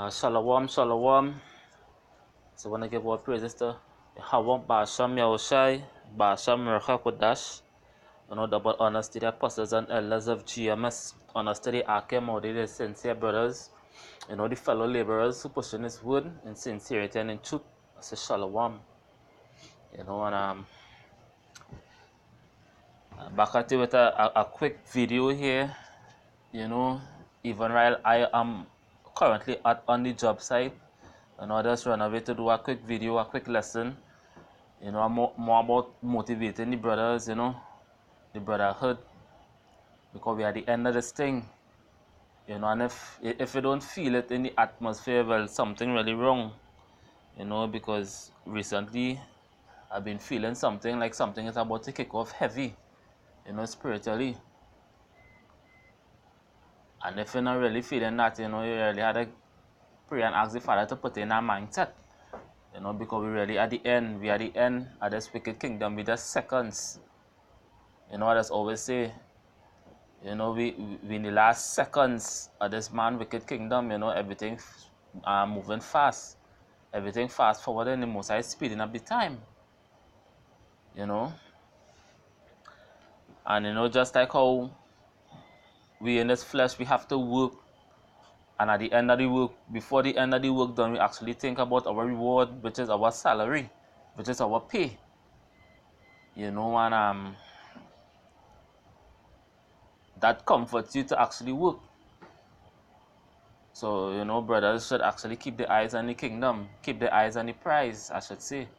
Shalom, shalom. So I want to give all praises to Yahweh, Ba'asham Yahushai, Ba'asham Ruach HaKodesh. Double honors to the apostles and elders of GMS. Honors to the Akim, the sincere brothers. The fellow laborers who push in His word in sincerity and in truth. I say shalom. And back at you with a quick video here. Even while I am currently on the job site, I just run away to do a quick video, a quick lesson. More about motivating the brothers, the brotherhood, because we are at the end of this thing, and if you don't feel it in the atmosphere, well, something really wrong, because recently I've been feeling something like something is about to kick off heavy, spiritually. And if you're not really feeling that, you really had to pray and ask the Father to put in our mindset, because we are at the end of this wicked kingdom. We just seconds. I just always say, we in the last seconds of this wicked kingdom, everything moving fast. Everything fast forward and the Most High speeding up the time. And just like how we in this flesh, we have to work. And at the end of the work, before the end of the work done, we actually think about our reward, which is our salary, which is our pay. And that comforts you to actually work. So, brothers should actually keep the eyes on the kingdom, keep the eyes on the prize, I should say.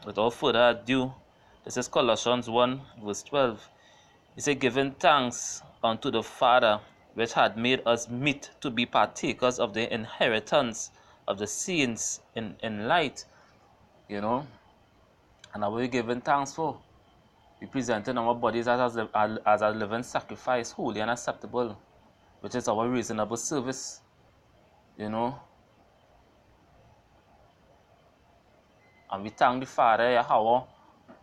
Without further ado, this is Colossians 1 verse 12. It says, giving thanks unto the Father, which had made us meet to be partakers of the inheritance of the saints in light. And what we giving thanks for? We presenting our bodies as a living sacrifice, holy and acceptable, which is our reasonable service. And we thank the Father, Yahweh,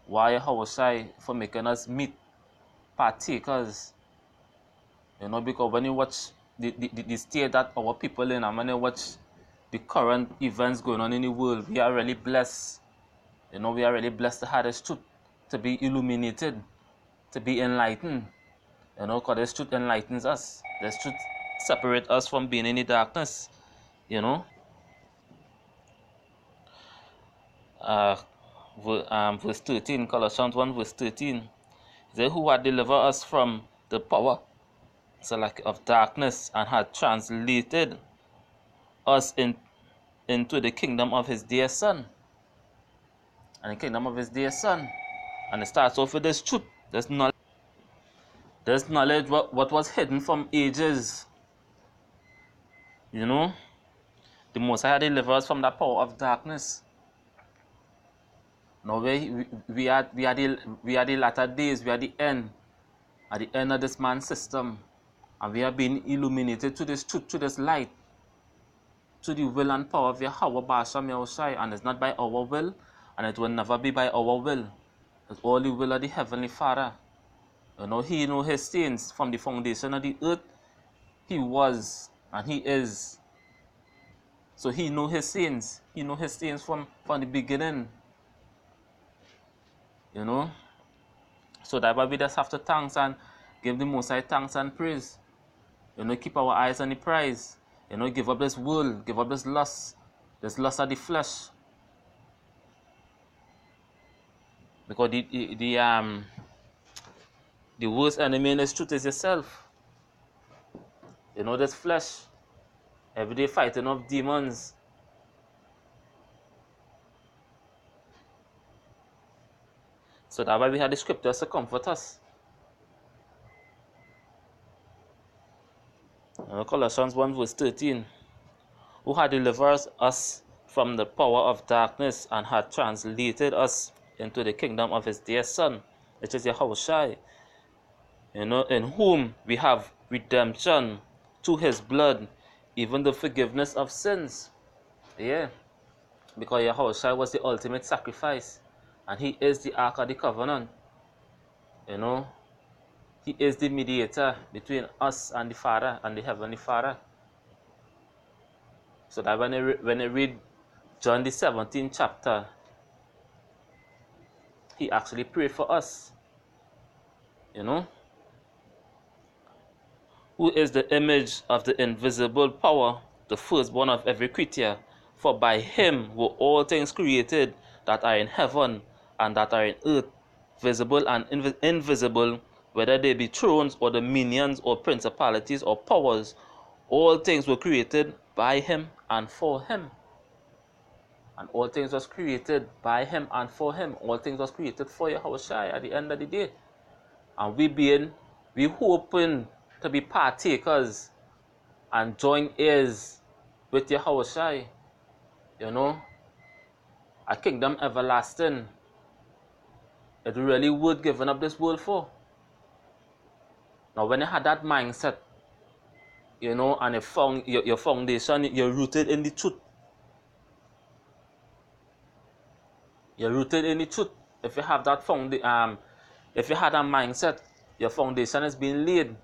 Yahushai, for making us meet partakers. Because when you watch the state that our people in, and when you watch the current events going on in the world, we are really blessed. We are really blessed to have this truth, to be illuminated, to be enlightened. Because this truth enlightens us. This truth separates us from being in the darkness. Verse 13, Colossians 1 verse 13. They who had delivered us from the power of darkness and had translated us into the kingdom of His dear Son. And the kingdom of His dear Son. And it starts off with this truth, this knowledge. This knowledge what was hidden from ages. The Most High delivered us from the power of darkness. Now we are the latter days, we are the end. At the end of this man's system. And we are being illuminated to this truth, to this light, to the will and power of Yahweh Ba'asham Yahushai. And it's not by our will, and it will never be by our will. It's all the will of the Heavenly Father. He knows His saints from the foundation of the earth. He was, and He is. So He knows His saints. He knows His saints from the beginning. So that's why we just have to thanks and give the Most High thanks and praise. Keep our eyes on the prize. Give up this world, give up this lust of the flesh. Because the worst enemy in this truth is yourself. This flesh. Every day fighting off demons. So that's why we have the scriptures to comfort us. Colossians 1 verse 13. Who had delivered us from the power of darkness and had translated us into the kingdom of His dear Son, which is Yahushai, in whom we have redemption to His blood, even the forgiveness of sins. Yeah, because Yahushai was the ultimate sacrifice, and He is the Ark of the Covenant. He is the mediator between us and the Father and the Heavenly Father. So that when you read John the 17th chapter, he actually prayed for us. You know, who is the image of the invisible power, the firstborn of every creature. For by him were all things created that are in heaven and that are in earth, visible and invisible, whether they be thrones or dominions or principalities or powers. All things were created by him and for him. And all things was created by him and for him. All things was created for Yahushua at the end of the day. And we hoping to be partakers and join heirs with Yahushua, you know, a kingdom everlasting. It really worth giving up this world for. Now, when you had that mindset, you know, and you found your foundation, you're rooted in the truth. You're rooted in the truth. If you have that if you had a mindset, your foundation is being laid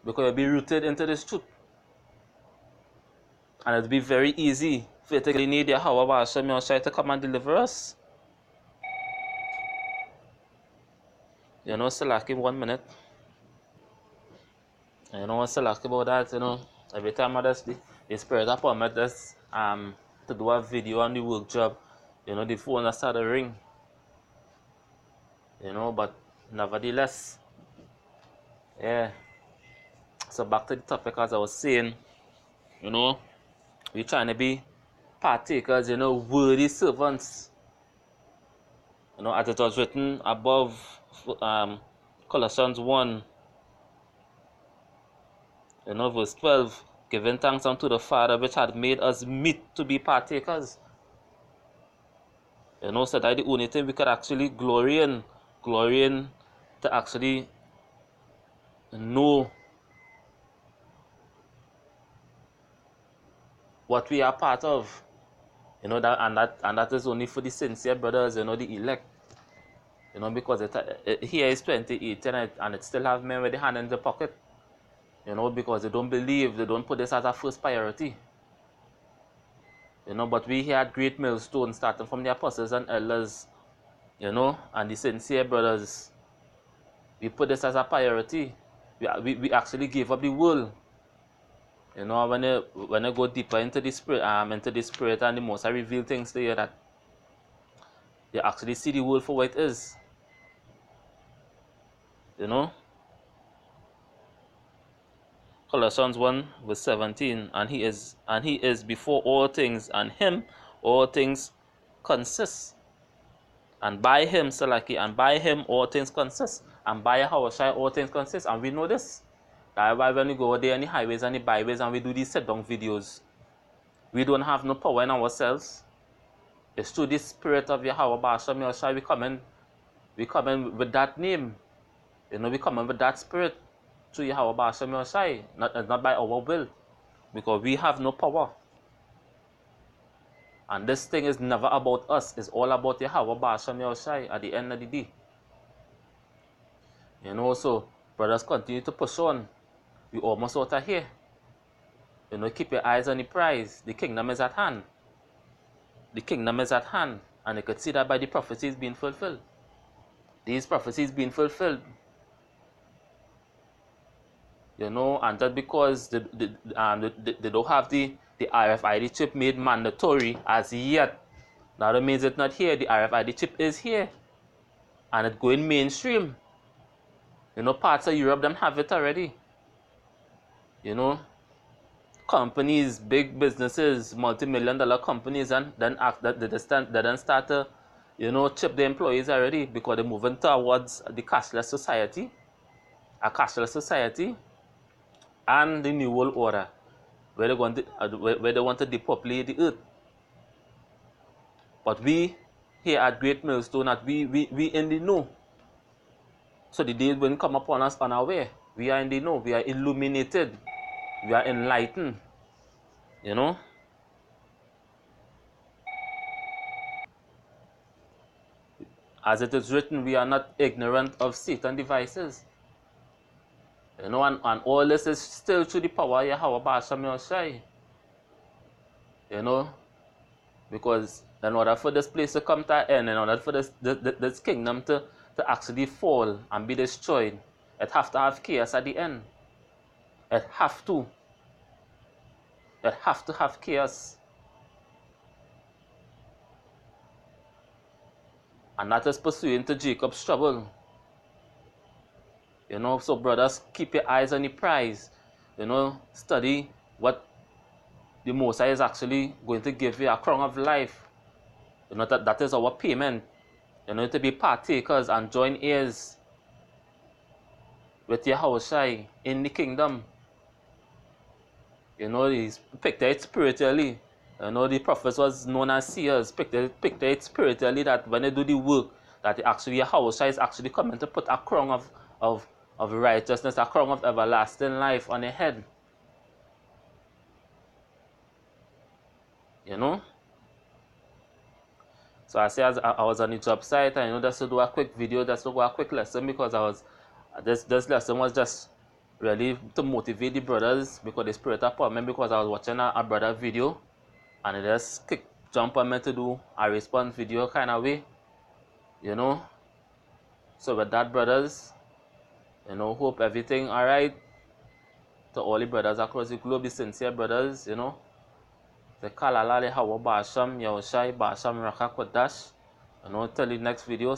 because you'll be rooted into this truth. And it'll be very easy for you to need Yahweh to come and deliver us. You know, Salaki, 1 minute. You know, Salaki about that, you know, every time I just the spirit upon me just to do a video on the work job, you know, the phone has started to ring. You know, but nevertheless, yeah. So back to the topic, as I was saying, you know, we're trying to be partakers, you know, worthy servants. You know, as it was written above, Colossians 1, you know, verse 12, giving thanks unto the Father which had made us meet to be partakers. You know, so that the only thing we could actually glory in to actually know what we are part of. You know, that is only for the sincere brothers, you know, the elect. You know, because here is 2018 and it still have men with the hand in the pocket. You know, because they don't believe, they don't put this as a first priority. You know, but we here at Great Millstone, starting from the apostles and elders, you know, and the sincere brothers, we put this as a priority. We actually gave up the world. You know, when you go deeper into the spirit and the Most High reveal things to you, that you actually see the world for what it is. You know, Colossians 1 verse 17, and he is before all things, and him all things consist. And by him, Salaki, and by him all things consist. And by Yahushua all things consist. And we know this. That's why when we go there on the highways and the byways and we do these sit-down videos, we don't have no power in ourselves. It's through the spirit of Yahweh Basham Yahushua we come in with that name. You know, we come in with that spirit through Yahweh Basham Yahushua. Not by our will. Because we have no power. And this thing is never about us. It's all about Yahweh Basham Yahushua at the end of the day. You know, so brothers continue to push on. We almost out of here. You know, keep your eyes on the prize. The kingdom is at hand. The kingdom is at hand. And you could see that by the prophecies being fulfilled. These prophecies being fulfilled. You know, and just because they don't have the RFID chip made mandatory as yet, that means it's not here. The RFID chip is here. And it's going mainstream. You know, parts of Europe, them have it already. You know, companies, big businesses, multi-million-dollar companies, and then start to, you know, chip the employees already because they're moving towards the cashless society, a cashless society, and the New World Order, where they want to depopulate the earth. But we here at Great Millstone, we in the know. So the days won't come upon us unaware. We are in the know. We are illuminated. We are enlightened. You know? As it is written, we are not ignorant of Satan's devices. You know, and all this is still through the power of Yahweh Basham Yahushua. you know, because in order for this place to come to an end, in order for this kingdom to actually fall and be destroyed, it have to have chaos at the end. It have to. It have to have chaos. And that is pursuing to Jacob's trouble. You know, so brothers, keep your eyes on the prize. You know, study what the Most High is actually going to give you, a crown of life. You know, that is our payment. You know, to be partakers and join heirs with Yahushua in the kingdom. You know, he's picked it spiritually. You know, the prophets was known as seers, picked it spiritually, that when they do the work, that actually Yahushua is actually coming to put a crown of righteousness, a crown of everlasting life on their head. You know? So I say, as I was on the job site, and you know, just to do a quick video, just to do a quick lesson, because this lesson was just really to motivate the brothers, because the spirit upon me, because I was watching a brother video, and it just jump on me to do a response video kind of way, you know. So with that, brothers, you know, hope everything alright. To all the brothers across the globe, the sincere brothers, you know. The Kalala, the Hawa Basham, Yahushai, Basham, Raka Kodash. You know, till the next video.